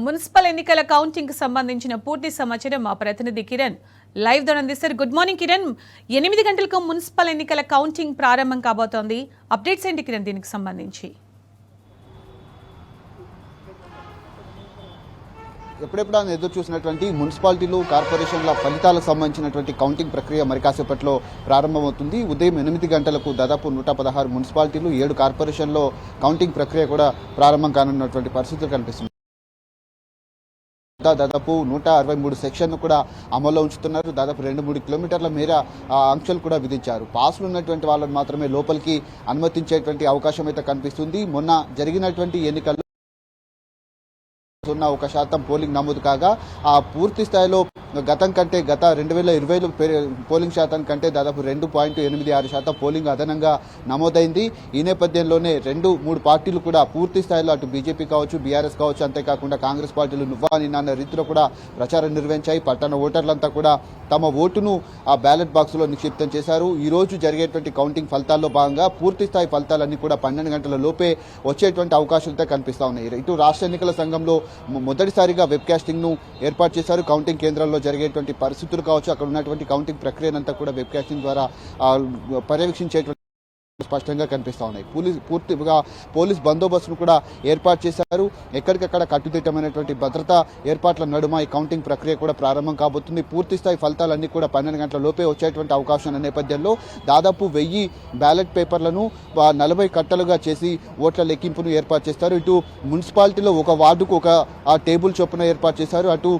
Municipal ఎన్నికల counting కి సంబంధించిన పూర్తి సమాచారం మా ప్రతినిధి కిరణ్ లైవ్ ద్వారా అందిస్తారు. Good morning Kiran. 8 గంటలకు మున్సిపల్ ఎన్నికల కౌంటింగ్ ప్రారంభం కాబోతోంది. అప్డేట్స్ ఏంటి కిరణ్ దీనికి సంబంధించి? ఎప్పుడెప్పుడు ఎదురు చూసినటువంటి మున్సిపాలిటీలు కార్పొరేషన్ల ఫలితాలకు సంబంధించినటువంటి కౌంటింగ్ ప్రక్రియ మరి కాసేపట్లో ప్రారంభమవుతుంది. ఉదయం 8 గంటలకు దాదాపు 116 మున్సిపాలిటీలు 7 కార్పొరేషన్లో కౌంటింగ్ ప్రక్రియ కూడా ప్రారంభం కానున్నటువంటి పరిస్థితులు కనిపిస్తుంది. దాదాపు 163 సెక్షన్ను కూడా అమల్లో ఉంచుతున్నారు. దాదాపు 2-3 కిలోమీటర్ల మేర ఆంక్షలు కూడా విధించారు. పాసులు ఉన్నటువంటి వాళ్ళని మాత్రమే లోపలికి అనుమతించేటువంటి అవకాశం అయితే కనిపిస్తుంది. మొన్న జరిగినటువంటి ఎన్నికల్లో 1% పోలింగ్ నమోదు కాగా ఆ పూర్తి స్థాయిలో గతం కంటే గత 2020లో పోలింగ్ శాతం కంటే దాదాపు 2.86% పోలింగ్ అదనంగా నమోదైంది. ఈ నేపథ్యంలోనే 2-3 పార్టీలు కూడా పూర్తి స్థాయిలో అటు బీజేపీ కావచ్చు, బీఆర్ఎస్ కావచ్చు, అంతేకాకుండా కాంగ్రెస్ పార్టీలు నువ్వా నిన్న రీతిలో కూడా ప్రచారం నిర్వహించాయి. పట్టణ ఓటర్లంతా కూడా తమ ఓటును ఆ బ్యాలెట్ బాక్స్లో నిక్షిప్తం చేశారు. ఈ రోజు జరిగేటువంటి కౌంటింగ్ ఫలితాల్లో భాగంగా పూర్తి స్థాయి ఫలితాలన్నీ కూడా 12 గంటల లోపే వచ్చేటువంటి అవకాశాలతో కనిపిస్తా ఉన్నాయి. ఇటు రాష్ట్ర ఎన్నికల సంఘంలో మొదటిసారిగా వెబ్కాస్టింగ్ను ఏర్పాటు చేశారు. కౌంటింగ్ కేంద్రాల్లో జరిగేటువంటి పరిస్థితులు కావచ్చు, అక్కడ ఉన్నటువంటి కౌంటింగ్ ప్రక్రియనంతా కూడా వెబ్కాస్టింగ్ ద్వారా పర్యవేక్షించేటువంటి స్పష్టంగా కనిపిస్తూ ఉన్నాయి. పూర్తిగా పోలీస్ బందోబస్తును కూడా ఏర్పాటు చేశారు. ఎక్కడికక్కడ కట్టుదిట్టమైనటువంటి భద్రతా ఏర్పాట్ల నడుమ ఈ కౌంటింగ్ ప్రక్రియ కూడా ప్రారంభం కాబోతుంది. పూర్తి స్థాయి ఫలితాలన్నీ కూడా 12 గంటల లోపే వచ్చేటువంటి అవకాశం ఉన్న నేపథ్యంలో దాదాపు 1000 బ్యాలెట్ పేపర్లను 40 కట్టలుగా చేసి ఓట్ల లెక్కింపును ఏర్పాటు చేస్తారు. ఇటు మున్సిపాలిటీలో ఒక వార్డుకు ఒక టేబుల్ చొప్పున ఏర్పాటు చేశారు. అటు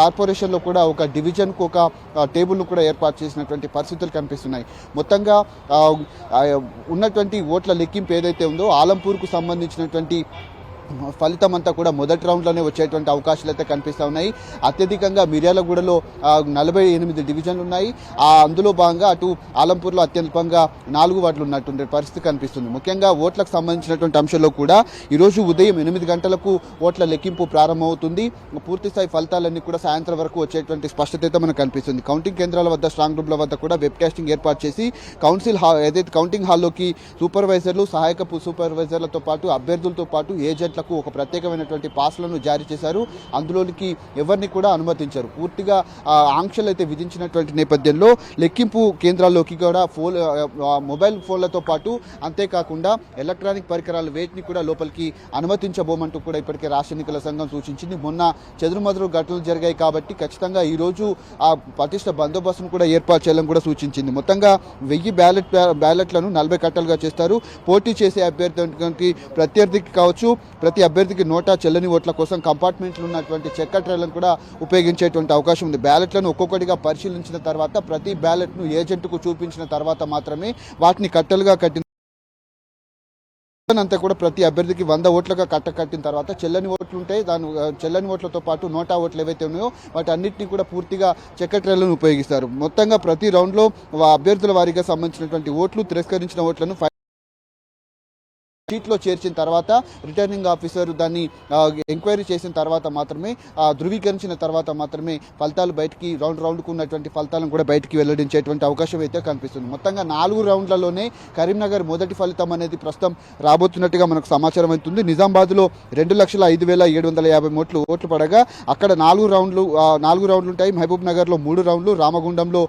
కార్పొరేషన్లో కూడా ఒక డివిజన్కు ఒక టేబుల్ను కూడా ఏర్పాటు చేసినటువంటి పరిస్థితులు కనిపిస్తున్నాయి. మొత్తంగా ఉన్నటువంటి ఓట్ల లెక్కింపు ఏదైతే ఉందో ఆలంపూర్కు సంబంధించినటువంటి ఫలితం అంతా కూడా మొదటి రౌండ్లోనే వచ్చేటువంటి అవకాశాలు అయితే కనిపిస్తూ ఉన్నాయి. అత్యధికంగా మిర్యాలగూడలో 48 డివిజన్లు ఉన్నాయి. అందులో భాగంగా అటు ఆలంపూర్లో అత్యల్పంగా 4 వార్డులు ఉన్నటువంటి పరిస్థితి కనిపిస్తుంది. ముఖ్యంగా ఓట్లకు సంబంధించినటువంటి అంశంలో కూడా ఈరోజు ఉదయం 8 గంటలకు ఓట్ల లెక్కింపు ప్రారంభమవుతుంది. పూర్తిస్థాయి ఫలితాలన్నీ కూడా సాయంత్రం వరకు వచ్చేటువంటి స్పష్టత అయితే మనకు కనిపిస్తుంది. కౌంటింగ్ కేంద్రాల వద్ద, స్ట్రాంగ్ రూమ్ల వద్ద కూడా వెబ్కాస్టింగ్ ఏర్పాటు చేసి ఏదైతే కౌంటింగ్ హాల్లోకి సూపర్వైజర్లు, సహాయక సూపర్వైజర్లతో పాటు అభ్యర్థులతో పాటు ఏజెంట్లకు ఒక ప్రత్యేకమైనటువంటి పాస్లను జారీ చేశారు. అందులోనికి ఎవరిని కూడా అనుమతించారు. పూర్తిగా ఆంక్షలు అయితే విధించినటువంటి నేపథ్యంలో లెక్కింపు కేంద్రాల్లోకి కూడా మొబైల్ ఫోన్లతో పాటు అంతేకాకుండా ఎలక్ట్రానిక్ పరికరాలు వేటిని కూడా లోపలికి అనుమతించబోమంటూ కూడా ఇప్పటికే రాష్ట్ర ఎన్నికల సంఘం సూచించింది. మొన్న చెదురుమదురు ఘటనలు జరిగాయి కాబట్టి ఖచ్చితంగా ఈరోజు ఆ పటిష్ట బందోబస్తును కూడా ఏర్పాటు చేయాలని కూడా సూచించింది. మొత్తంగా 1000 బ్యాలెట్లను 40 కట్టలుగా చేస్తారు. పోటీ చేసే ప్రత్యర్థికి కావచ్చు, ప్రతి అభ్యర్థికి నోటా చెల్లని ఓట్ల కోసం కంపార్ట్మెంట్లు ఉన్నటువంటి చెక్క ట్రైలను కూడా ఉపయోగించేటువంటి అవకాశం ఉంది. బ్యాలెట్లను ఒక్కొక్కటిగా పరిశీలించిన తర్వాత ప్రతి బ్యాలెట్ను ఏజెంట్కు చూపించిన తర్వాత మాత్రమే వాటిని కట్టలుగా కట్టిన అంతా కూడా ప్రతి అభ్యర్థికి 100 ఓట్లుగా కట్టిన తర్వాత చెల్లని ఓట్లు ఉంటాయి. చెల్లని ఓట్లతో పాటు నోటా ఓట్లు ఏవైతే ఉన్నాయో వాటి అన్నింటినీ కూడా పూర్తిగా చెక్క ట్రైలను ఉపయోగిస్తారు. మొత్తంగా ప్రతి రౌండ్లో అభ్యర్థుల వారీగా సంబంధించినటువంటి ఓట్లు, తిరస్కరించిన ఓట్లను షీట్లో చేర్చిన తర్వాత రిటర్నింగ్ ఆఫీసర్ దాన్ని ఎంక్వైరీ చేసిన తర్వాత మాత్రమే, ధృవీకరించిన తర్వాత మాత్రమే ఫలితాలు బయటికి రౌండ్కు ఉన్నటువంటి ఫలితాలను కూడా బయటికి వెల్లడించేటువంటి అవకాశం అయితే కనిపిస్తుంది. మొత్తంగా 4 రౌండ్లలోనే కరీంనగర్ మొదటి ఫలితం అనేది ప్రస్తుతం రాబోతున్నట్టుగా మనకు సమాచారం అవుతుంది. నిజామాబాద్లో 2,05,750 ఓట్లు పడగా అక్కడ 4 రౌండ్లు ఉంటాయి. మహబూబ్ నగర్లో 3 రౌండ్లు, రామగుండంలో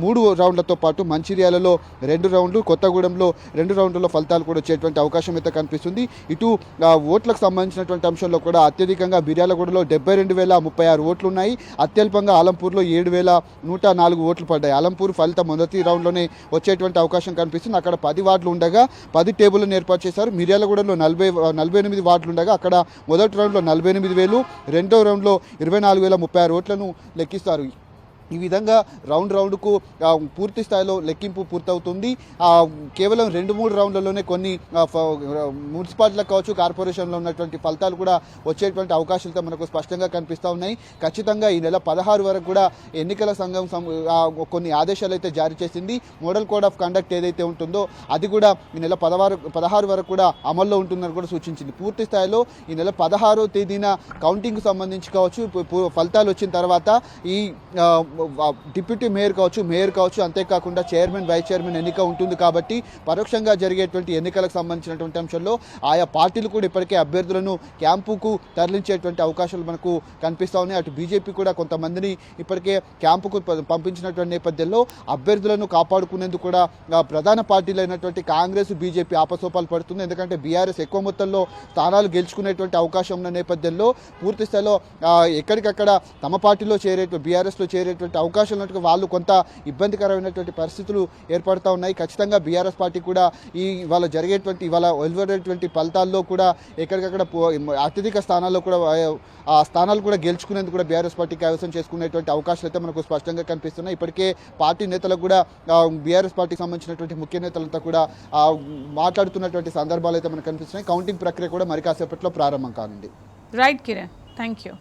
3 రౌండ్లతో పాటు మంచిర్యాలలో 2 రౌండ్లు, కొత్తగూడెంలో 2 రౌండ్లలో ఫలితాలు కూడా వచ్చేటువంటి అవకాశం అయితే కనిపిస్తుంది. ఇటు ఓట్లకు సంబంధించినటువంటి అంశంలో కూడా అత్యధికంగా మిర్యాలగూడలో 72,036 ఓట్లు ఉన్నాయి. అత్యల్పంగా ఆలంపూర్లో 7,104 ఓట్లు పడ్డాయి. ఆలంపూర్ ఫలితం మొదటి రౌండ్లోనే వచ్చేటువంటి అవకాశం కనిపిస్తుంది. అక్కడ 10 వార్డులు ఉండగా 10 టేబుల్లను ఏర్పాటు చేశారు. మిర్యాలగూడలో 48 వార్డులు ఉండగా అక్కడ మొదటి రౌండ్లో 48,000, రెండో రౌండ్లో 24,036 ఓట్లను లెక్కిస్తారు. ఈ విధంగా రౌండ్కు పూర్తి స్థాయిలో లెక్కింపు పూర్తవుతుంది. కేవలం 2-3 రౌండ్లలోనే కొన్ని మున్సిపాలిటీలకు కావచ్చు, కార్పొరేషన్లో ఉన్నటువంటి ఫలితాలు కూడా వచ్చేటువంటి అవకాశాలతో మనకు స్పష్టంగా కనిపిస్తూ ఉన్నాయి. ఖచ్చితంగా ఈ నెల 16 వరకు కూడా ఎన్నికల సంఘం కొన్ని ఆదేశాలు అయితే జారీ చేసింది. మోడల్ కోడ్ ఆఫ్ కండక్ట్ ఏదైతే ఉంటుందో అది కూడా ఈ నెల 16 వరకు కూడా అమల్లో ఉంటుందని కూడా సూచించింది. పూర్తి స్థాయిలో ఈ నెల 16వ తేదీన కౌంటింగ్కు సంబంధించి కావచ్చు, ఫలితాలు వచ్చిన తర్వాత ఈ డిప్యూటీ మేయర్ కావచ్చు అంతేకాకుండా చైర్మన్ వైస్ చైర్మన్ ఎన్నిక ఉంటుంది కాబట్టి పరోక్షంగా జరిగేటువంటి ఎన్నికలకు సంబంధించినటువంటి అంశంలో ఆయా పార్టీలు కూడా ఇప్పటికే అభ్యర్థులను క్యాంపుకు తరలించేటువంటి అవకాశాలు మనకు కనిపిస్తూ ఉన్నాయి. అటు బీజేపీ కూడా కొంతమందిని ఇప్పటికే క్యాంపుకు పంపించినటువంటి నేపథ్యంలో అభ్యర్థులను కాపాడుకునేందుకు కూడా ప్రధాన పార్టీలు అయినటువంటి కాంగ్రెస్ బీజేపీ ఆపసోపాలు పడుతుంది. ఎందుకంటే బీఆర్ఎస్ ఎక్కువ మొత్తంలో స్థానాలు గెలుచుకునేటువంటి అవకాశం ఉన్న నేపథ్యంలో పూర్తి స్థాయిలో ఎక్కడికక్కడ తమ పార్టీలో బీఆర్ఎస్లో చేరేటువంటి అవకాశం ఉన్నట్టుగా వాళ్ళు కొంత ఇబ్బందికరమైనటువంటి పరిస్థితులు ఏర్పడుతూ ఉన్నాయి. ఖచ్చితంగా బీఆర్ఎస్ పార్టీ కూడా ఇవాళ వెలువడేటువంటి ఫలితాల్లో కూడా ఎక్కడికక్కడ అత్యధిక స్థానాల్లో కూడా ఆ స్థానాలు కూడా గెలుచుకునేందుకు కూడా బీఆర్ఎస్ పార్టీ కైవసం చేసుకునేటువంటి అవకాశాలు అయితే మనకు స్పష్టంగా కనిపిస్తున్నాయి. ఇప్పటికే పార్టీ నేతలకు కూడా బీఆర్ఎస్ పార్టీకి సంబంధించినటువంటి ముఖ్య నేతలంతా కూడా మాట్లాడుతున్నటువంటి సందర్భాలు అయితే మనకు కనిపిస్తున్నాయి. కౌంటింగ్ ప్రక్రియ కూడా మరి కాసేపట్లో ప్రారంభం కానుంది. Right Kiran, thank you.